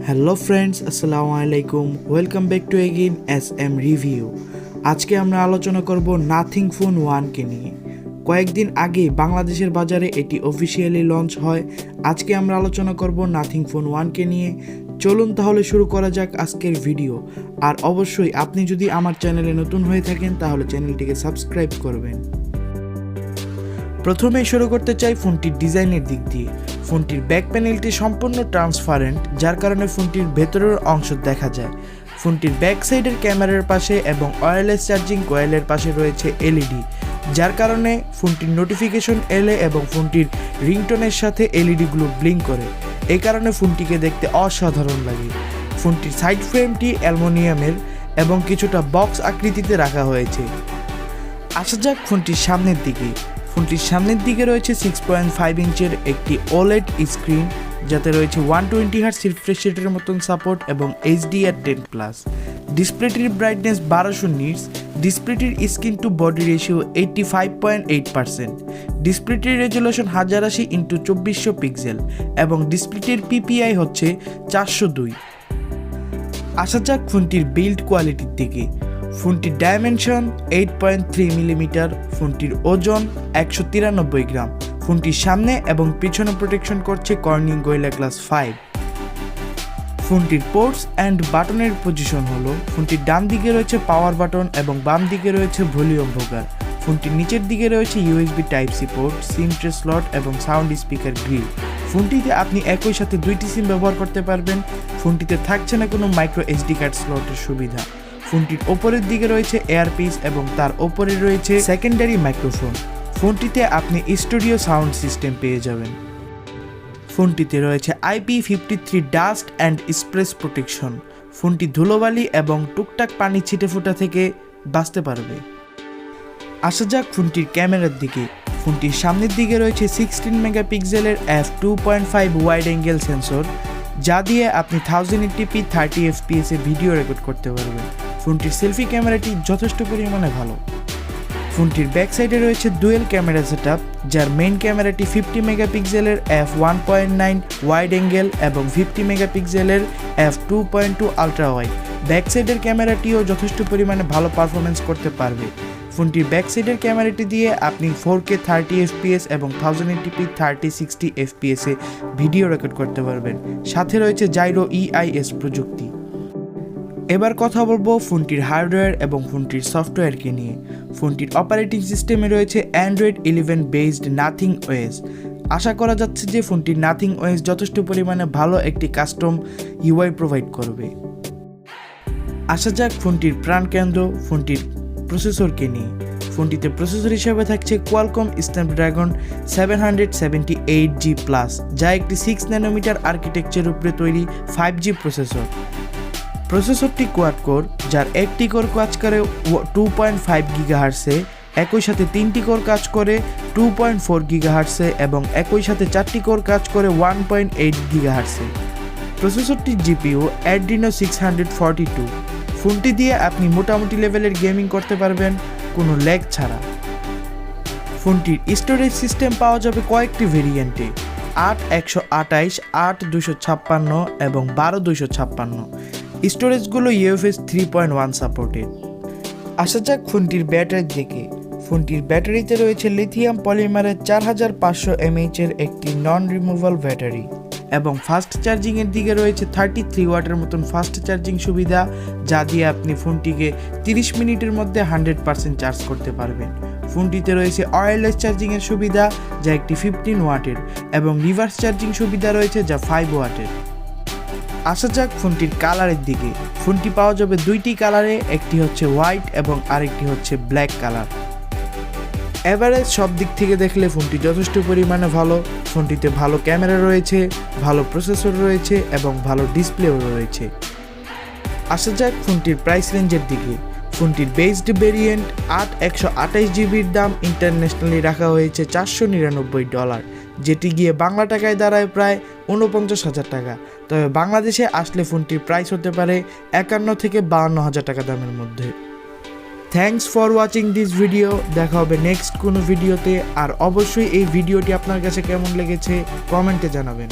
Hello friends, আসসালামু আলাইকুম। Welcome back to again SM review. আজকে আমরা আলোচনা করব নাথিং ফোন 1কে নিয়ে। কয়েকদিন আগে বাংলাদেশের বাজারে এটি অফিসিয়ালি লঞ্চ হয়। আজকে আমরা আলোচনা করব নাথিং ফোন 1কে নিয়ে। চলুন তাহলে শুরু করা যাক আজকের ভিডিও। আর অবশ্যই আপনি যদি আমার চ্যানেলে নতুন হয়ে থাকেন তাহলে চ্যানেলটিকে সাবস্ক্রাইব করবেন। প্রথমেই শুরু করতে চাই ফোনটির ডিজাইনের দিক দিয়ে। ফোনটির ব্যাক প্যানেলটি সম্পূর্ণ ট্রান্সপারেন্ট, যার কারণে ফোনটির ভেতরের অংশ দেখা যায়। ফোনটির ব্যাক সাইডের ক্যামেরার পাশে এবং ওয়্যারলেস চার্জিং কয়েলের পাশে রয়েছে LED, যার কারণে ফোনটির নোটিফিকেশন এলে এবং ফোনটির রিংটোনের সাথে এলইডিগুলো ব্লিঙ্ক করে। এই কারণে ফোনটিকে দেখতে অসাধারণ লাগে। ফোনটির সাইড ফ্রেমটি অ্যালুমিনিয়ামের এবং কিছুটা বক্স আকৃতিতে রাখা হয়েছে। আসা যাক ফোনটির সামনের দিকে। ফোনটির সামনের দিকে রয়েছে 6.5 ইঞ্চের একটি OLED স্ক্রিন, যাতে রয়েছে 120 হার্টজ রিফ্রেশ রেটের মতন সাপোর্ট এবং HDR10+। ডিসপ্লেটির ব্রাইটনেস 1200 নিটস। ডিসপ্লেটির স্ক্রিন টু বডি রেশিও 85.8%। ডিসপ্লেটির রেজুলেশন 1080x2400 পিক্সেল এবং ডিসপ্লেটির PPI হচ্ছে 402। আসা যাক ফোনটির বিল্ড কোয়ালিটির দিকে। ফোনটির ডাইমেনশন 8.3 মিলিমিটার। ফোনটির ওজন 193 গ্রাম। ফোনটির সামনে এবং পিছনে প্রোটেকশন করছে কর্নিং গোরিলা গ্লাস 5। ফোনটির পোর্টস অ্যান্ড বাটনের পজিশন হলো, ফোনটির ডান দিকে রয়েছে পাওয়ার বাটন এবং বাম দিকে রয়েছে ভলিউম ভোগার। ফোনটির নিচের দিকে রয়েছে USB Type-C পোর্ট, সিম ট্রে স্লট এবং সাউন্ড স্পিকার গ্রিল। ফোনটিতে আপনি একই সাথে দুইটি সিম ব্যবহার করতে পারবেন। ফোনটিতে থাকছে না কোনো মাইক্রো SD কার্ড স্লটের সুবিধা। ফোনটির ওপরের দিকে রয়েছে এয়ারপিস এবং তার ওপরে রয়েছে সেকেন্ডারি মাইক্রোফোন। ফোনটিতে আপনি স্টুডিও সাউন্ড সিস্টেম পেয়ে যাবেন। ফোনটিতে রয়েছে IP53 ডাস্ট অ্যান্ড স্প্রেস প্রোটেকশন। ফোনটি ধুলোবালি এবং টুকটাক পানি ছিটে ফোটা থেকে বাঁচতে পারবে। আসা যাক ফোনটির ক্যামেরার দিকে। ফোনটির সামনের দিকে রয়েছে 16 মেগাপিক্সেলের f2.5 ওয়াইড অ্যাঙ্গেল সেন্সর, যা দিয়ে আপনি 1080p 30 fps এ ভিডিও রেকর্ড করতে পারবেন। ফোনটির সেলফি ক্যামেরাটি যথেষ্ট পরিমাণে ভালো। ফোনটির ব্যাক সাইডে রয়েছে ডুয়েল ক্যামেরা সেটআপ, যার মেইন ক্যামেরাটি 50 মেগাপিক্সেলের f1.9 ওয়াইড অ্যাঙ্গেল এবং 50 মেগাপিক্সেলের f2.2 আলট্রা ওয়াইড। ব্যাক সাইডের ক্যামেরাটিও যথেষ্ট পরিমাণে ভালো পারফরমেন্স করতে পারবে। ফোনটির ব্যাক সাইডের ক্যামেরাটি দিয়ে আপনি 4K 30 fps এবং 1080p 30-60 fps এ ভিডিও রেকর্ড করতে পারবেন। সাথে রয়েছে জাইরো EIS প্রযুক্তি। এবার কথা বলবো ফোনটির হার্ডওয়্যার এবং ফোনটির সফটওয়্যারকে নিয়ে। ফোনটির অপারেটিং সিস্টেমে রয়েছে Android 11 বেসড নাথিং OS। আশা করা যাচ্ছে যে ফোনটির নাথিং OS যথেষ্ট পরিমাণে ভালো একটি কাস্টম UI প্রোভাইড করবে। আসা যাক ফোনটির প্রাণকেন্দ্র ফোনটির প্রসেসরকে নিয়ে। ফোনটিতে প্রসেসর হিসেবে থাকছে কোয়ালকম স্ন্যাপড্রাগন 778G+, যা একটি 6 ন্যানোমিটার আর্কিটেকচারের উপরে তৈরি 5G প্রসেসর। প্রসেসরটি কোয়াড কোর, যার একটি কোর কাজ করে 2.5 গিগাহার্টসে, একই সাথে 3টি কোর কাজ করে 2.4 গিগাহার্টসে এবং একই সাথে 4টি কোর কাজ করে 1.8 গিগাহার্টসে। প্রসেসরটির GPU Adreno 642। ফোনটি দিয়ে আপনি মোটামুটি লেভেলের গেমিং করতে পারবেন কোনো ল্যাগ ছাড়া। ফোনটির স্টোরেজ সিস্টেম পাওয়া যাবে কয়েকটি ভেরিয়েন্টে, 8/128, 8/256 এবং 12/256। স্টোরেজগুলো UFS 3.1 সাপোর্টেড। আসা যাক ফোনটির ব্যাটারির দিকে। ফোনটির ব্যাটারিতে রয়েছে লিথিয়াম পলিমারের 4500 mAh এর একটি নন রিমুভাল ব্যাটারি এবং ফাস্ট চার্জিংয়ের দিকে রয়েছে 33 ওয়াটের মতন ফাস্ট চার্জিং সুবিধা, যা দিয়ে আপনি ফোনটিকে 30 মিনিটের মধ্যে 100% চার্জ করতে পারবেন। ফোনটিতে রয়েছে ওয়্যারলেস চার্জিংয়ের সুবিধা, যা একটি 15 ওয়াটের এবং রিভার্স চার্জিং সুবিধা রয়েছে, যা 5 ওয়াটের। আসা যাক ফোনটির কালারের দিকে। ফোনটি পাওয়া যাবে দুইটি কালারে, একটি হচ্ছে হোয়াইট এবং আরেকটি হচ্ছে ব্ল্যাক কালার। এভারেজ সব দিক থেকে দেখলে ফোনটি যথেষ্ট পরিমাণে ভালো। ফোনটিতে ভালো ক্যামেরা রয়েছে, ভালো প্রসেসর রয়েছে এবং ভালো ডিসপ্লেও রয়েছে। আসা যাক ফোনটির প্রাইস রেঞ্জের দিকে। ফোনটির বেসড ভেরিয়েন্ট 8/128GBর দাম ইন্টারন্যাশনালি রাখা হয়েছে $499, যেটি গিয়ে বাংলা টাকায় দাঁড়ায় প্রায় 49,000 টাকা। তবে বাংলাদেশে আসলে ফোনটির প্রাইস হতে পারে 51 থেকে 52,000 টাকা দামের মধ্যে। Thanks for watching this video. দেখা হবে নেক্সট কোনো ভিডিওতে। আর অবশ্যই এই ভিডিওটি আপনার কাছে কেমন লেগেছে কমেন্টে জানাবেন।